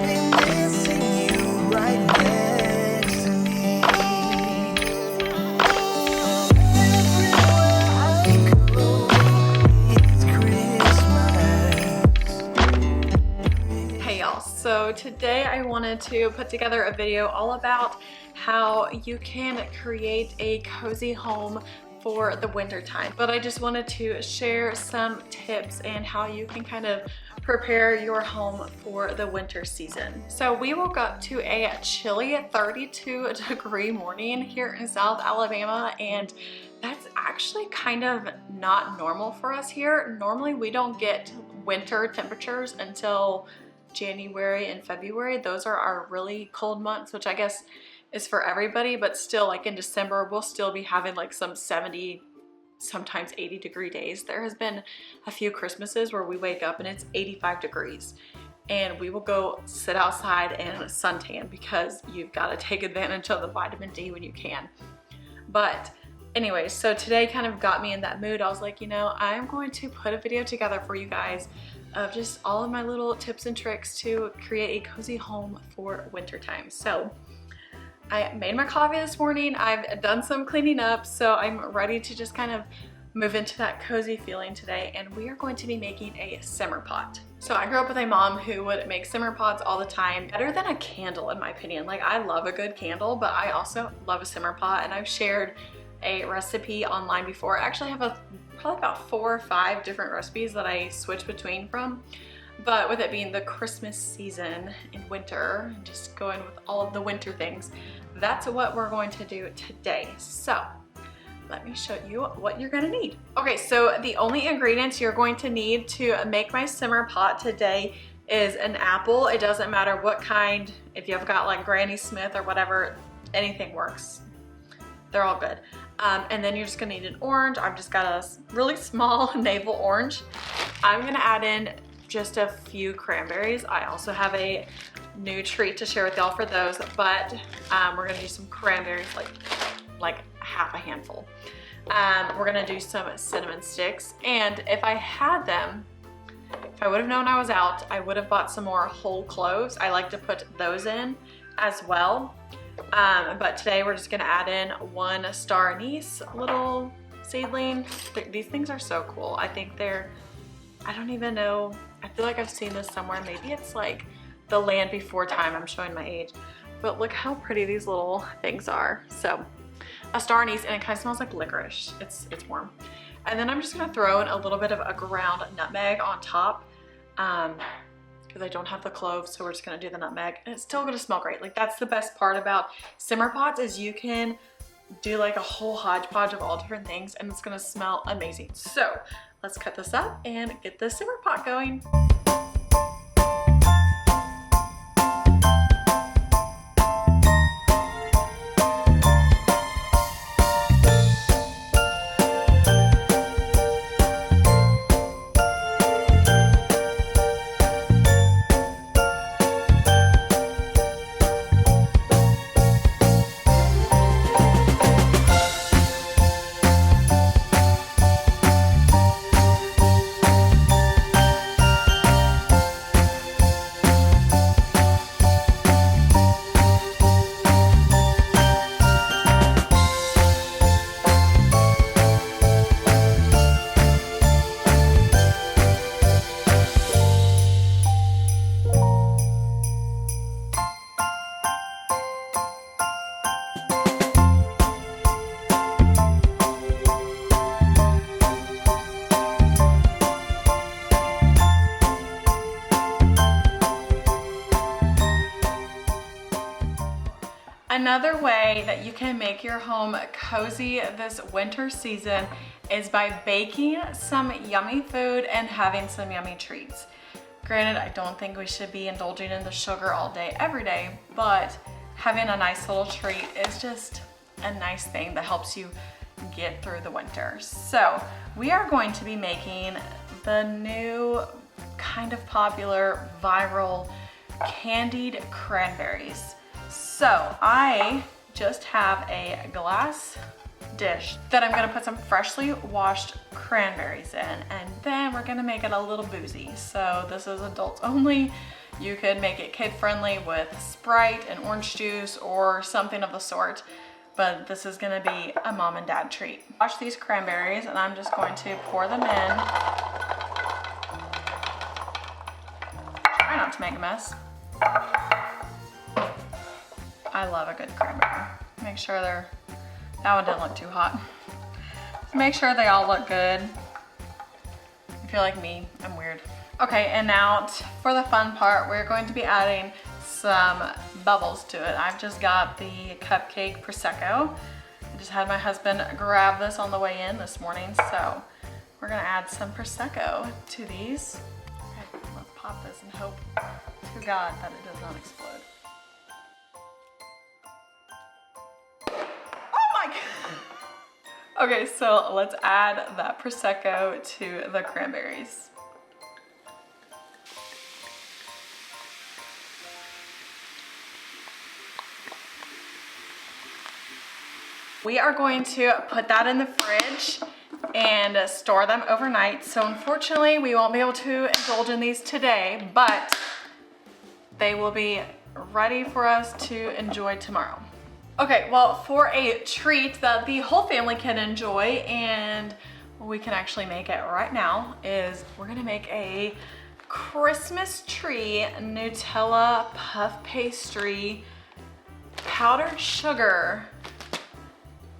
be missing you right next to me. Everywhere I go, it's Christmas. Hey y'all, so today I wanted to put together a video all about how you can create a cozy home for the winter time. But I just wanted to share some tips and how you can kind of prepare your home for the winter season. So we woke up to a chilly 32-degree morning here in South Alabama, and that's actually kind of not normal for us here. Normally we don't get winter temperatures until January and February. Those are our really cold months, which I guess is for everybody, but still, like in December, we'll still be having like some 70, sometimes 80-degree days. There has been a few Christmases where we wake up and it's 85 degrees and we will go sit outside and suntan because you've got to take advantage of the vitamin D when you can. But anyway, so today kind of got me in that mood. I was like, you know, I'm going to put a video together for you guys of just all of my little tips and tricks to create a cozy home for wintertime. So I made my coffee this morning. I've done some cleaning up, so I'm ready to just kind of move into that cozy feeling today. And we are going to be making a simmer pot. So I grew up with a mom who would make simmer pots all the time. Better than a candle, in my opinion. Like, I love a good candle, but I also love a simmer pot. And I've shared a recipe online before. I actually have probably about 4 or 5 different recipes that I switch between from. But with it being the Christmas season in winter, and just going with all of the winter things, that's what we're going to do today. So let me show you what you're gonna need. Okay, so the only ingredients you're going to need to make my simmer pot today is an apple. It doesn't matter what kind. If you've got like Granny Smith or whatever, anything works. They're all good. And then you're just gonna need an orange. I've just got a really small navel orange. I'm gonna add in just a few cranberries. I also have a new treat to share with y'all for those, but we're gonna do some cranberries, like half a handful. We're gonna do some cinnamon sticks, and if I had them, if I would have known I was out, I would have bought some more whole cloves. I like to put those in as well. But today we're just gonna add in 1 star anise, little seedling. These things are so cool. I think I don't even know, I feel like I've seen this somewhere. Maybe it's like the Land Before Time. I'm showing my age, but look how pretty these little things are. So a star anise, and it kind of smells like licorice. It's warm. And then I'm just gonna throw in a little bit of a ground nutmeg on top because I don't have the cloves, so we're just gonna do the nutmeg, and it's still gonna smell great. Like, that's the best part about simmer pots, is you can do like a whole hodgepodge of all different things and it's gonna smell amazing. So let's cut this up and get the simmer pot going. Another way that you can make your home cozy this winter season is by baking some yummy food and having some yummy treats. Granted, I don't think we should be indulging in the sugar all day, every day, but having a nice little treat is just a nice thing that helps you get through the winter. So we are going to be making the new kind of popular viral candied cranberries. So I just have a glass dish that I'm gonna put some freshly washed cranberries in, and then we're gonna make it a little boozy. So this is adults only. You could make it kid friendly with Sprite and orange juice or something of the sort, but this is gonna be a mom and dad treat. Wash these cranberries and I'm just going to pour them in. Try not to make a mess. I love a good cranberry. Make sure that one didn't look too hot. Just make sure they all look good. If you're like me, I'm weird. Okay, and now for the fun part, we're going to be adding some bubbles to it. I've just got the cupcake Prosecco. I just had my husband grab this on the way in this morning, so we're gonna add some Prosecco to these. Okay, let's pop this and hope to God that it does not explode. Oh my God! Okay, so let's add that Prosecco to the cranberries. We are going to put that in the fridge and store them overnight. So unfortunately, we won't be able to indulge in these today, but they will be ready for us to enjoy tomorrow. Okay, well, for a treat that the whole family can enjoy and we can actually make it right now is we're gonna make a Christmas tree Nutella puff pastry powdered sugar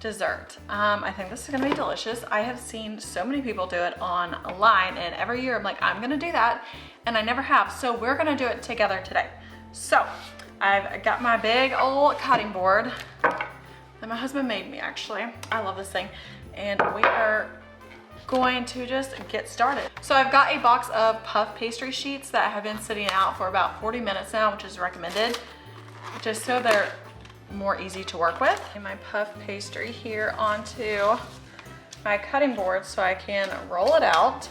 dessert. I think this is gonna be delicious. I have seen so many people do it online and every year I'm like, I'm gonna do that, and I never have. So we're gonna do it together today. So I've got my big old cutting board that my husband made me actually. I love this thing. And we are going to just get started. So I've got a box of puff pastry sheets that have been sitting out for about 40 minutes now, which is recommended, just so they're more easy to work with. And my puff pastry here onto my cutting board so I can roll it out.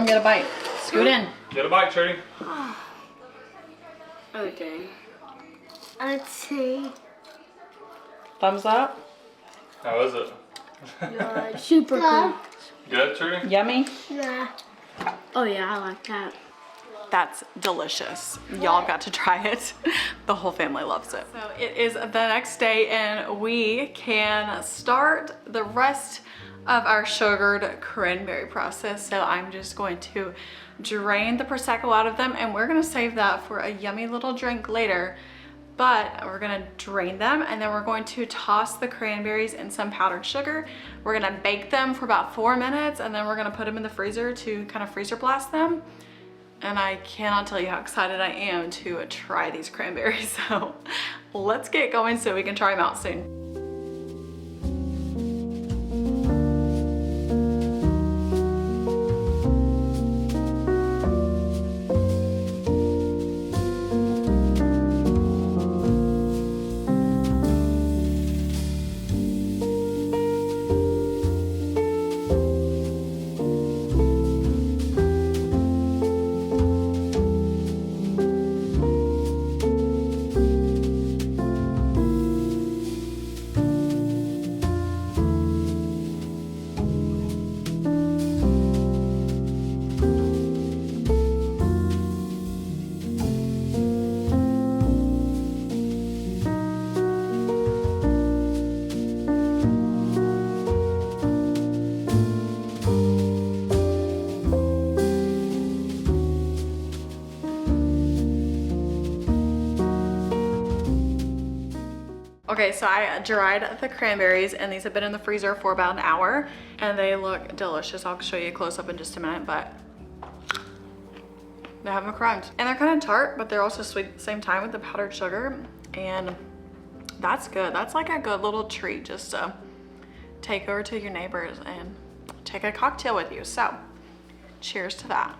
Come get a bite. Scoot in. Get a bite, Trudy. Okay. Let's see. Thumbs up. How is it? Super good. Good, Trudy? Yummy. Nah. Oh yeah, I like that. That's delicious. Y'all got to try it. The whole family loves it. So it is the next day and we can start the rest of our sugared cranberry process. So I'm just going to drain the Prosecco out of them and we're gonna save that for a yummy little drink later. But we're gonna drain them and then we're going to toss the cranberries in some powdered sugar. We're gonna bake them for about 4 minutes and then we're gonna put them in the freezer to kind of freezer blast them. And I cannot tell you how excited I am to try these cranberries. So let's get going so we can try them out soon. Okay, so I dried the cranberries and these have been in the freezer for about an hour and they look delicious. I'll show you a close up in just a minute, but they haven't crumbed. And they're kind of tart, but they're also sweet at the same time with the powdered sugar. And that's good. That's like a good little treat just to take over to your neighbors and take a cocktail with you. So cheers to that.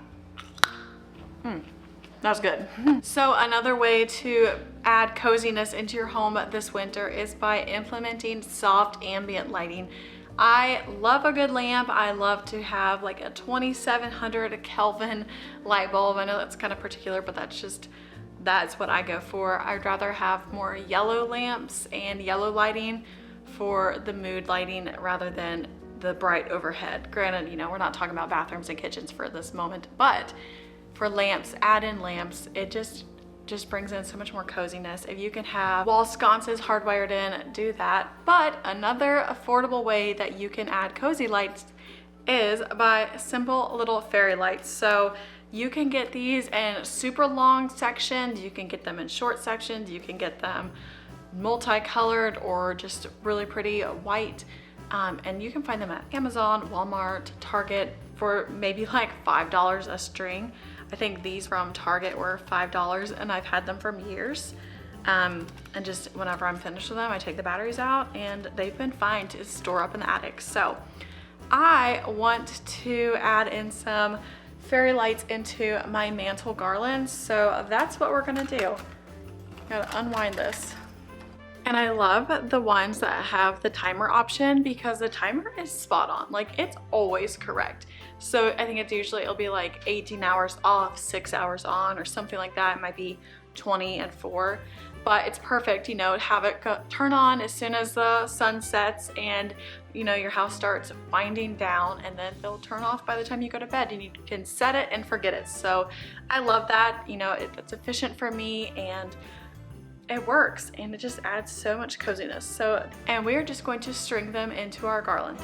That's good. So another way to add coziness into your home this winter is by implementing soft ambient lighting. I love a good lamp. I love to have like a 2700 Kelvin light bulb. I know that's kind of particular, but that's what I go for. I'd rather have more yellow lamps and yellow lighting for the mood lighting rather than the bright overhead. Granted, you know, we're not talking about bathrooms and kitchens for this moment, but for lamps, add-in lamps, it just brings in so much more coziness. If you can have wall sconces hardwired in, do that. But another affordable way that you can add cozy lights is by simple little fairy lights. So you can get these in super long sections, you can get them in short sections, you can get them multicolored or just really pretty white. And you can find them at Amazon, Walmart, Target for maybe like $5 a string. I think these from Target were $5 and I've had them for years. And just whenever I'm finished with them, I take the batteries out and they've been fine to store up in the attic. So I want to add in some fairy lights into my mantle garlands. So that's what we're gonna do. Gotta unwind this. And I love the ones that have the timer option because the timer is spot on. Like it's always correct. So I think it'll be like 18 hours off, 6 hours on or something like that. It might be 20 and 4, but it's perfect, you know, have it turn on as soon as the sun sets and you know, your house starts winding down and then they'll turn off by the time you go to bed and you can set it and forget it. So I love that, you know, it's efficient for me and it works and it just adds so much coziness. So, and we're just going to string them into our garland.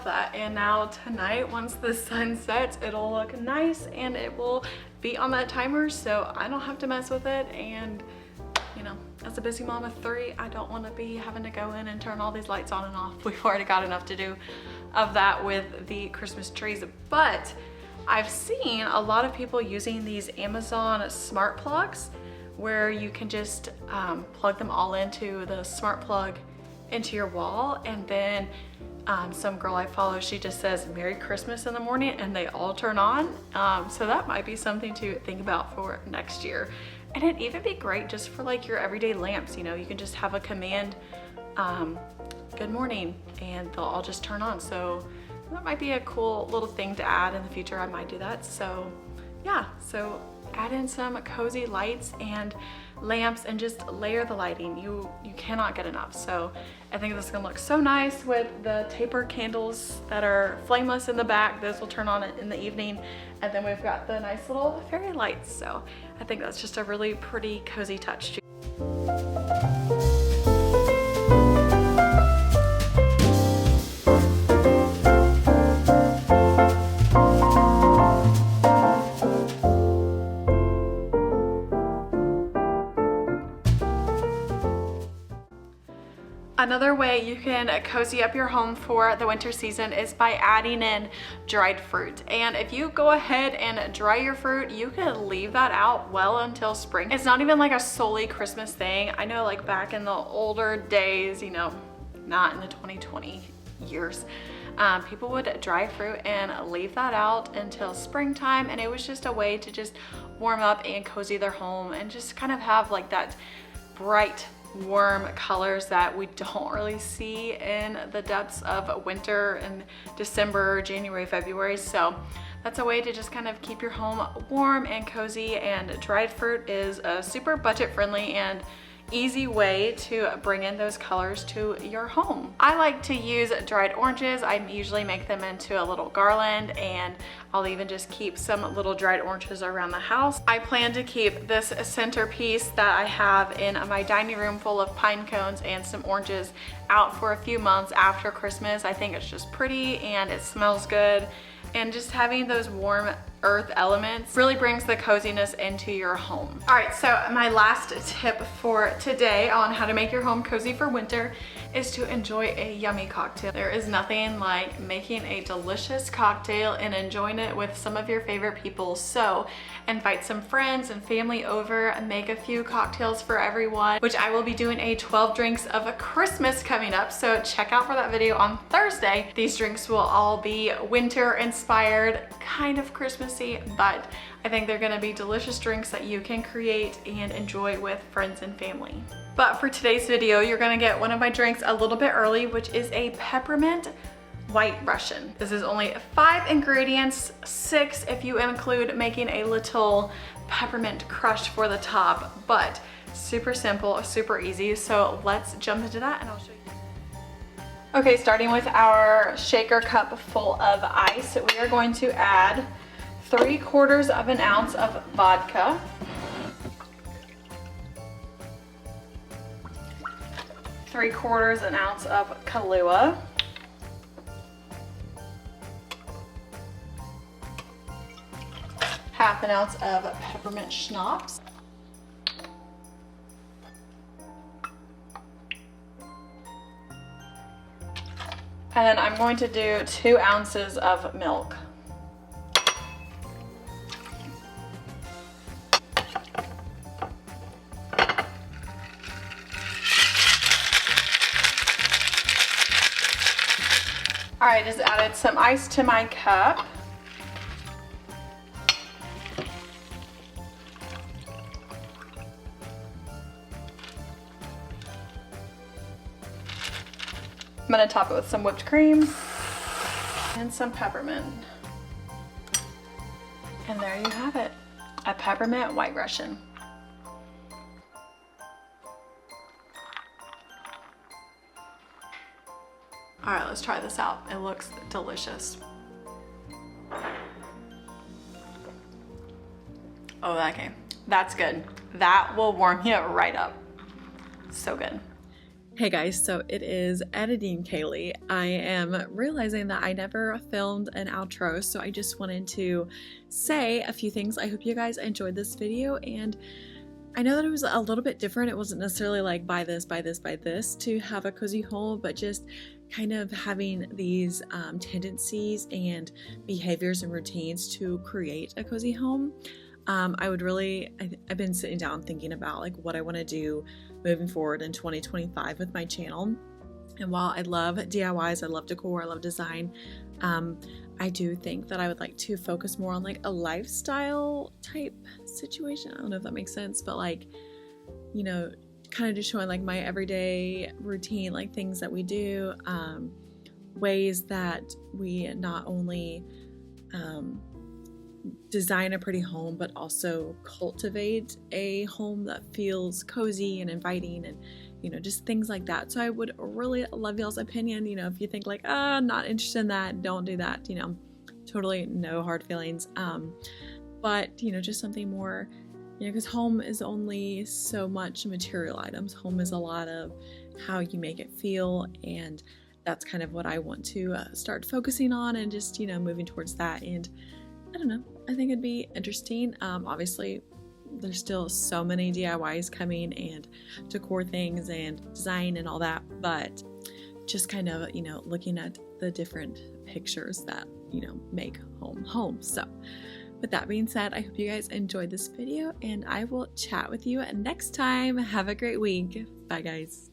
love that. And now tonight, once the sun sets, it'll look nice and it will be on that timer, so I don't have to mess with it. And you know, as a busy mom of 3, I don't want to be having to go in and turn all these lights on and off. We've already got enough to do of that with the Christmas trees. But I've seen a lot of people using these Amazon smart plugs where you can just plug them all into the smart plug into your wall, and then some girl I follow, she just says Merry Christmas in the morning and they all turn on. So that might be something to think about for next year. And it'd even be great just for like your everyday lamps. You know, you can just have a command, good morning, and they'll all just turn on. So that might be a cool little thing to add in the future. I might do that. So yeah, so add in some cozy lights and lamps and just layer the lighting. You cannot get enough. So I think this is gonna look so nice with the taper candles that are flameless in the back. Those will turn on in the evening. And then we've got the nice little fairy lights. So I think that's just a really pretty cozy touch. Another way you can cozy up your home for the winter season is by adding in dried fruit. And if you go ahead and dry your fruit, you can leave that out well until spring. It's not even like a solely Christmas thing. I know like back in the older days, you know, not in the 2020 years, people would dry fruit and leave that out until springtime. And it was just a way to just warm up and cozy their home and just kind of have like that bright, warm colors that we don't really see in the depths of winter in December, January, February. So that's a way to just kind of keep your home warm and cozy, and dried fruit is a super budget friendly and easy way to bring in those colors to your home. I like to use dried oranges. I usually make them into a little garland, and I'll even just keep some little dried oranges around the house. I plan to keep this centerpiece that I have in my dining room full of pine cones and some oranges out for a few months after Christmas. I think it's just pretty and it smells good. And just having those warm earth elements really brings the coziness into your home. All right, so my last tip for today on how to make your home cozy for winter is to enjoy a yummy cocktail. There is nothing like making a delicious cocktail and enjoying it with some of your favorite people. So invite some friends and family over and make a few cocktails for everyone, which I will be doing a 12 drinks of a Christmas coming up. So check out for that video on Thursday. These drinks will all be winter inspired, kind of Christmassy, but I think they're gonna be delicious drinks that you can create and enjoy with friends and family. But for today's video, you're gonna get one of my drinks a little bit early, which is a peppermint White Russian. This is only 5 ingredients, 6 if you include making a little peppermint crush for the top, but super simple, super easy. So let's jump into that and I'll show you. Okay, starting with our shaker cup full of ice, we are going to add 3/4 of an ounce of vodka, 3/4 an ounce of Kahlua, half an ounce of peppermint schnapps, and then I'm going to do 2 ounces of milk. All right, just added some ice to my cup. I'm gonna top it with some whipped cream and some peppermint. And there you have it, a peppermint White Russian. All right, let's try this out. It looks delicious. Oh, okay, that's good. That will warm you right up. So good. Hey guys, so it is editing Kaylee. I am realizing that I never filmed an outro, so I just wanted to say a few things. I hope you guys enjoyed this video, and I know that it was a little bit different. It wasn't necessarily like buy this, buy this, buy this to have a cozy home, but just kind of having these tendencies and behaviors and routines to create a cozy home. I've been sitting down thinking about like what I want to do moving forward in 2025 with my channel. And while I love DIYs, I love decor, I love design, I do think that I would like to focus more on like a lifestyle type situation. I don't know if that makes sense, but like, you know, kind of just showing like my everyday routine, like things that we do, ways that we not only design a pretty home, but also cultivate a home that feels cozy and inviting, and you know, just things like that. So I would really love y'all's opinion. You know, if you think like, not interested in that, don't do that, you know, totally no hard feelings. But you know, just something more, you know, because home is only so much material items. Home is a lot of how you make it feel, and that's kind of what I want to start focusing on, and just, you know, moving towards that. And I don't know, I think it'd be interesting. Obviously there's still so many DIYs coming and decor things and design and all that, but just kind of, you know, looking at the different pictures that, you know, make home. So with that being said, I hope you guys enjoyed this video, and I will chat with you next time. Have a great week. Bye guys.